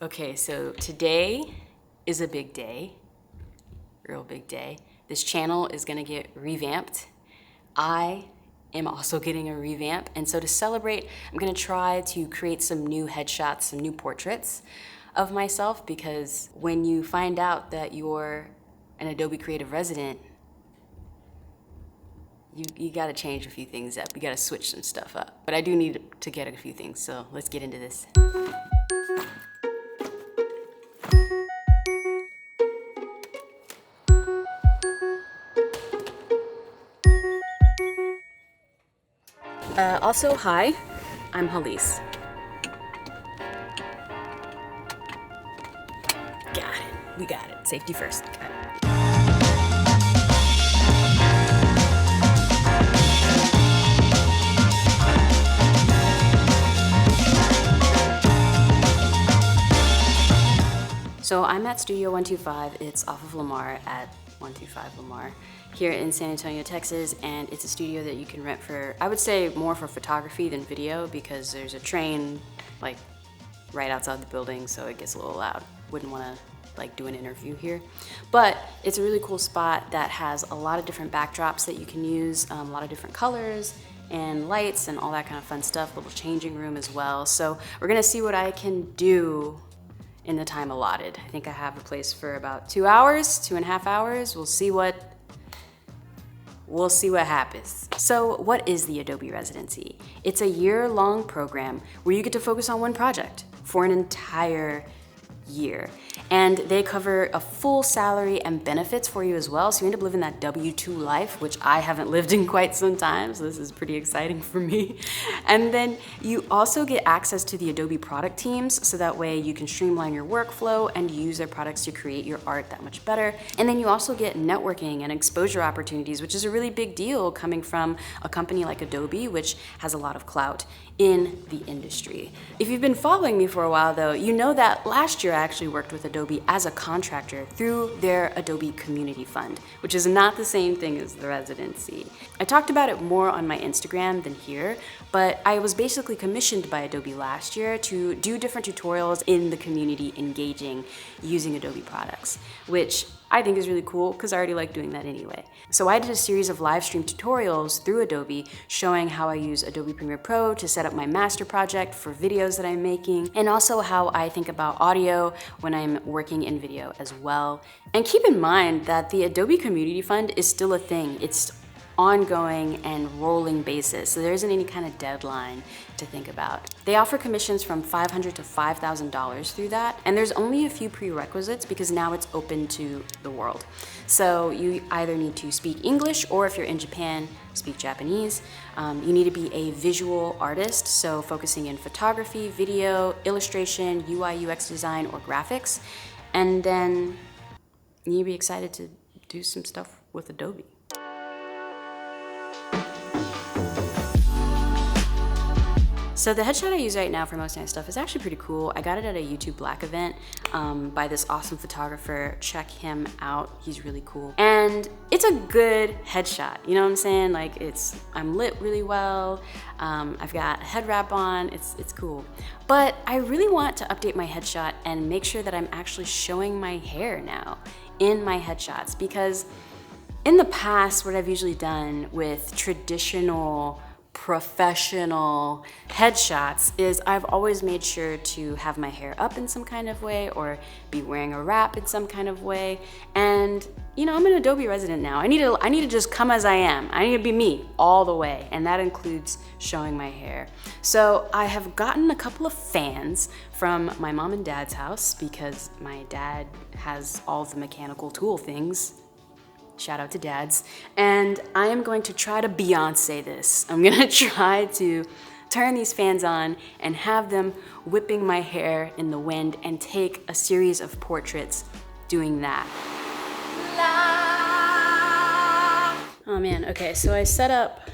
Okay, so today is a big day, real big day. This channel is gonna get revamped. I am also getting a revamp, and so to celebrate, I'm gonna try to create some new headshots, some new portraits of myself, because when you find out that you're an Adobe Creative Resident, you gotta change a few things up. You gotta switch some stuff up. But I do need to get a few things, so let's get into this. Also, hi, I'm Hallease. Got it, we got it. Safety first, got it. So I'm at Studio 125. It's off of Lamar at 125 Lamar here in San Antonio, Texas, and it's a studio that you can rent for, I would say more for photography than video, because there's a train like right outside the building, so it gets a little loud. Wouldn't want to like do an interview here, but it's a really cool spot that has a lot of different backdrops that you can use, a lot of different colors and lights and all that kind of fun stuff, little changing room as well. So we're gonna see what I can do in the time allotted. I think I have a place for about 2 hours, 2.5 hours. We'll see what happens. So what is the Adobe Residency? It's a year-long program where you get to focus on one project for an entire year. And they cover a full salary and benefits for you as well. So you end up living that W-2 life, which I haven't lived in quite some time. So this is pretty exciting for me. And then you also get access to the Adobe product teams. So that way you can streamline your workflow and use their products to create your art that much better. And then you also get networking and exposure opportunities, which is a really big deal coming from a company like Adobe, which has a lot of clout in the industry. If you've been following me for a while though, you know that last year I actually worked with Adobe as a contractor through their Adobe Community Fund, which is not the same thing as the residency. I talked about it more on my Instagram than here, but I was basically commissioned by Adobe last year to do different tutorials in the community engaging using Adobe products, which I think is really cool because I already like doing that anyway. So I did a series of live stream tutorials through Adobe showing how I use Adobe Premiere Pro to set up my master project for videos that I'm making, and also how I think about audio when I'm working in video as well. And keep in mind that the Adobe Community Fund is still a thing. It's ongoing and rolling basis, so there isn't any kind of deadline to think about. They offer commissions from $500 to $5,000 through that, and there's only a few prerequisites because now it's open to the world. So you either need to speak English, or if you're in Japan, speak Japanese. You need to be a visual artist, so focusing in photography, video, illustration, UI, UX design, or graphics. And then you need to be excited to do some stuff with Adobe. So the headshot I use right now for most of my stuff is actually pretty cool. I got it at a YouTube Black event by this awesome photographer. Check him out, he's really cool. And it's a good headshot, you know what I'm saying? Like I'm lit really well, I've got a head wrap on, it's cool. But I really want to update my headshot and make sure that I'm actually showing my hair now in my headshots, because in the past, what I've usually done with traditional professional headshots is I've always made sure to have my hair up in some kind of way or be wearing a wrap in some kind of way. And you know, I'm an Adobe resident now. I need to just come as I am. I need to be me all the way, and that includes showing my hair. So I have gotten a couple of fans from my mom and dad's house because my dad has all the mechanical tool things. Shout out to dads. And I am going to try to Beyonce this. I'm gonna try to turn these fans on and have them whipping my hair in the wind and take a series of portraits doing that. Oh man, okay, so I set up,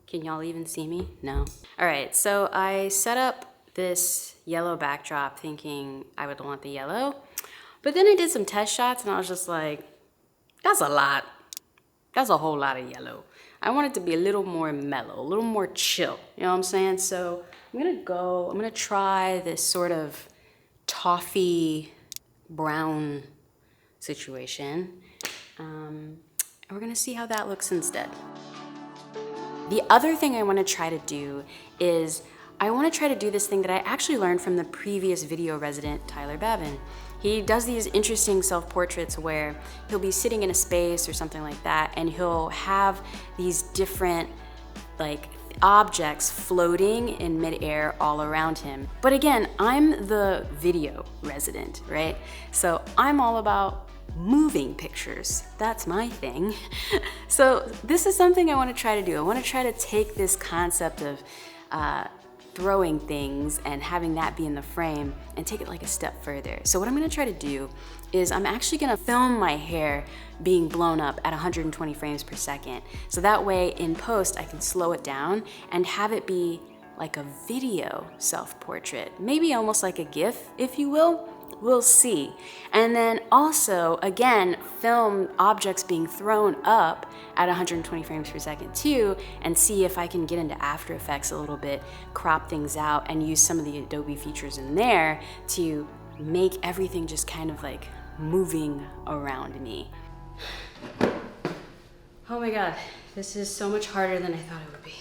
can y'all even see me? No. All right, so I set up this yellow backdrop thinking I would want the yellow, but then I did some test shots and I was just like, that's a lot. That's a whole lot of yellow. I want it to be a little more mellow, a little more chill. You know what I'm saying? So I'm gonna try this sort of toffee brown situation. And we're gonna see how that looks instead. The other thing I wanna try to do is I wanna try to do this thing that I actually learned from the previous video resident, Tyler Babin. He does these interesting self-portraits where he'll be sitting in a space or something like that, and he'll have these different like objects floating in midair all around him. But again, I'm the video resident, right? So I'm all about moving pictures. That's my thing. So this is something I want to try to do. I want to try to take this concept of throwing things and having that be in the frame and take it like a step further. So what I'm gonna try to do is I'm actually gonna film my hair being blown up at 120 frames per second. So that way in post I can slow it down and have it be like a video self-portrait, maybe almost like a GIF, if you will. We'll see. And then also, again, film objects being thrown up at 120 frames per second too, and see if I can get into After Effects a little bit, crop things out, and use some of the Adobe features in there to make everything just kind of like moving around me. Oh my God, this is so much harder than I thought it would be.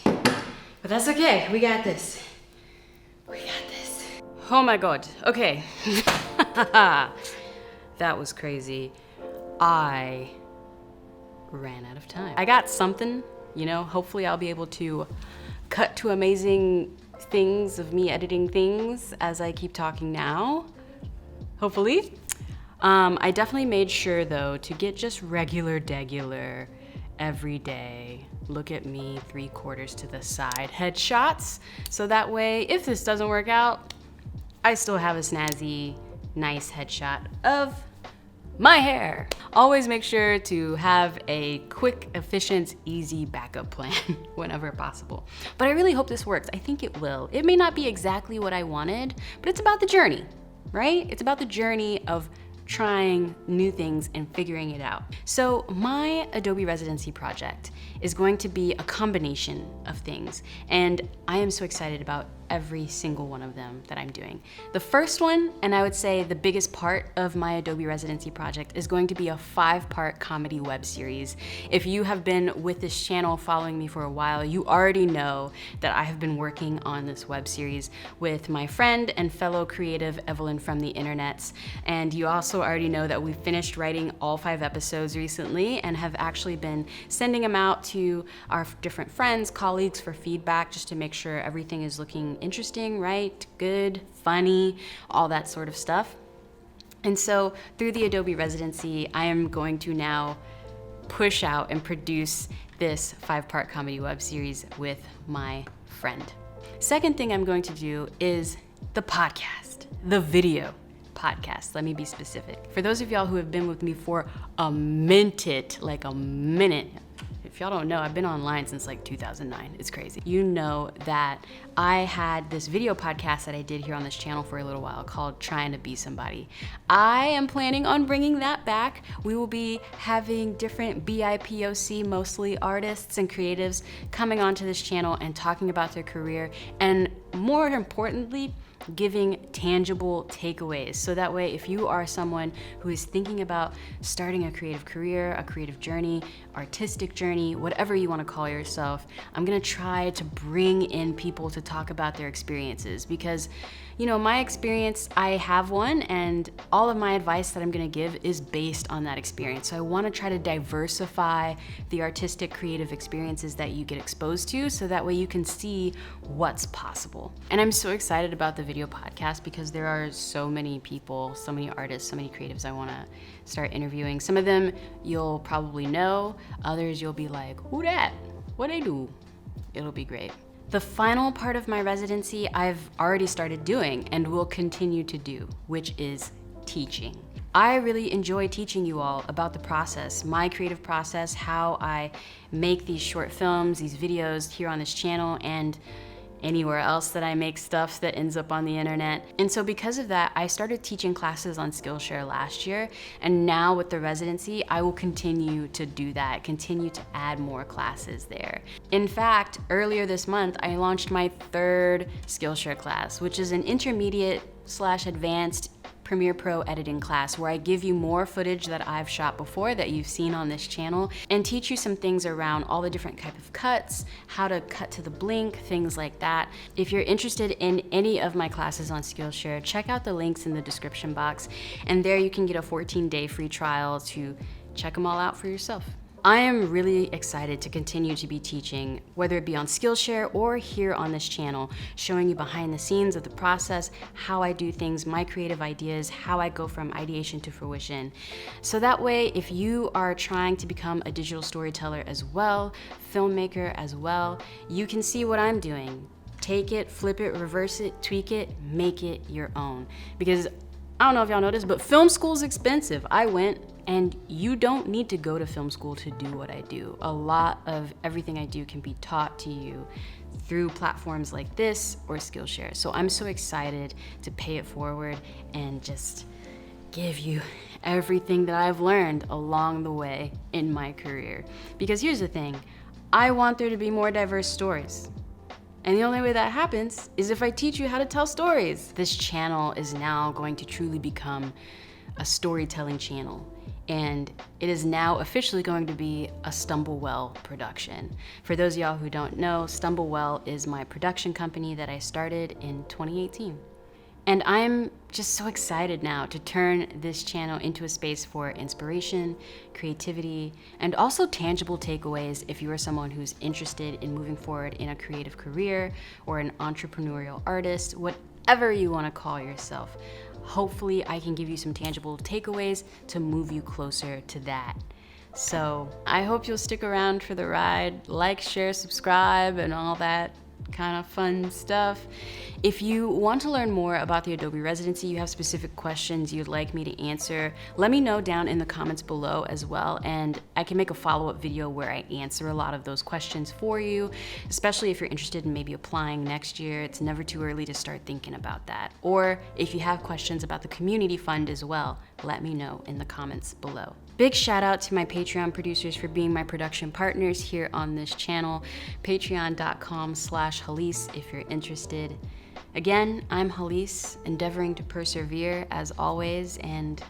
But that's okay, we got this. We got this. Oh my God, okay. That was crazy. I ran out of time. I got something, you know, hopefully I'll be able to cut to amazing things of me editing things as I keep talking now, hopefully. I definitely made sure though to get just regular every day. Look at me 3/4 to the side headshots. So that way, if this doesn't work out, I still have a snazzy, nice headshot of my hair. Always make sure to have a quick, efficient, easy backup plan whenever possible. But I really hope this works. I think it will. It may not be exactly what I wanted, but it's about the journey, right? It's about the journey of trying new things and figuring it out. So my Adobe Residency project is going to be a combination of things, and I am so excited about every single one of them that I'm doing. The first one, and I would say the biggest part of my Adobe Residency project, is going to be a 5-part comedy web series. If you have been with this channel following me for a while, you already know that I have been working on this web series with my friend and fellow creative Evelyn from the internets. And you also already know that we finished writing all 5 episodes recently and have actually been sending them out to our different friends, colleagues for feedback, just to make sure everything is looking interesting, right? Good, funny, all that sort of stuff. And so through the Adobe Residency, I am going to now push out and produce this 5-part comedy web series with my friend. Second thing I'm going to do is the podcast, the video podcast. Let me be specific. For those of y'all who have been with me for a minute, like a minute, if y'all don't know, I've been online since like 2009. It's crazy. You know that I had this video podcast that I did here on this channel for a little while called Trying to Be Somebody. I am planning on bringing that back. We will be having different BIPOC, mostly artists and creatives, coming onto this channel and talking about their career, and more importantly, giving tangible takeaways. So that way, if you are someone who is thinking about starting a creative career, a creative journey, artistic journey, whatever you want to call yourself, I'm gonna try to bring in people to talk about their experiences, because you know, my experience, I have one, and all of my advice that I'm gonna give is based on that experience. So I wanna try to diversify the artistic, creative experiences that you get exposed to, so that way you can see what's possible. And I'm so excited about the video podcast because there are so many people, so many artists, so many creatives I wanna start interviewing. Some of them you'll probably know, others you'll be like, who dat? What they do? It'll be great. The final part of my residency I've already started doing and will continue to do, which is teaching. I really enjoy teaching you all about the process, my creative process, how I make these short films, these videos here on this channel, and anywhere else that I make stuff that ends up on the internet. And so because of that, I started teaching classes on Skillshare last year, and now with the residency, I will continue to do that, continue to add more classes there. In fact, earlier this month, I launched my 3rd Skillshare class, which is an intermediate/advanced Premiere Pro editing class where I give you more footage that I've shot before that you've seen on this channel and teach you some things around all the different type of cuts, how to cut to the blink, things like that. If you're interested in any of my classes on Skillshare, check out the links in the description box, and there you can get a 14-day free trial to check them all out for yourself. I am really excited to continue to be teaching, whether it be on Skillshare or here on this channel, showing you behind the scenes of the process, how I do things, my creative ideas, how I go from ideation to fruition. So that way, if you are trying to become a digital storyteller as well, filmmaker as well, you can see what I'm doing. Take it, flip it, reverse it, tweak it, make it your own. Because I don't know if y'all know this, but film school is expensive. I went, and you don't need to go to film school to do what I do. A lot of everything I do can be taught to you through platforms like this or Skillshare. So I'm so excited to pay it forward and just give you everything that I've learned along the way in my career. Because here's the thing, I want there to be more diverse stories. And the only way that happens is if I teach you how to tell stories. This channel is now going to truly become a storytelling channel. And it is now officially going to be a Stumblewell production. For those of y'all who don't know, Stumblewell is my production company that I started in 2018. And I'm just so excited now to turn this channel into a space for inspiration, creativity, and also tangible takeaways if you are someone who's interested in moving forward in a creative career or an entrepreneurial artist, whatever you want to call yourself. Hopefully I can give you some tangible takeaways to move you closer to that. So I hope you'll stick around for the ride, like, share, subscribe, and all that kind of fun stuff. If you want to learn more about the Adobe Residency, you have specific questions you'd like me to answer, let me know down in the comments below as well, and I can make a follow-up video where I answer a lot of those questions for you, especially if you're interested in maybe applying next year. It's never too early to start thinking about that. Or if you have questions about the community fund as well, let me know in the comments below. Big shout out to my Patreon producers for being my production partners here on this channel. Patreon.com/Hallease if you're interested. Again, I'm Hallease, endeavoring to persevere as always, and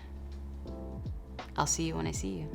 I'll see you when I see you.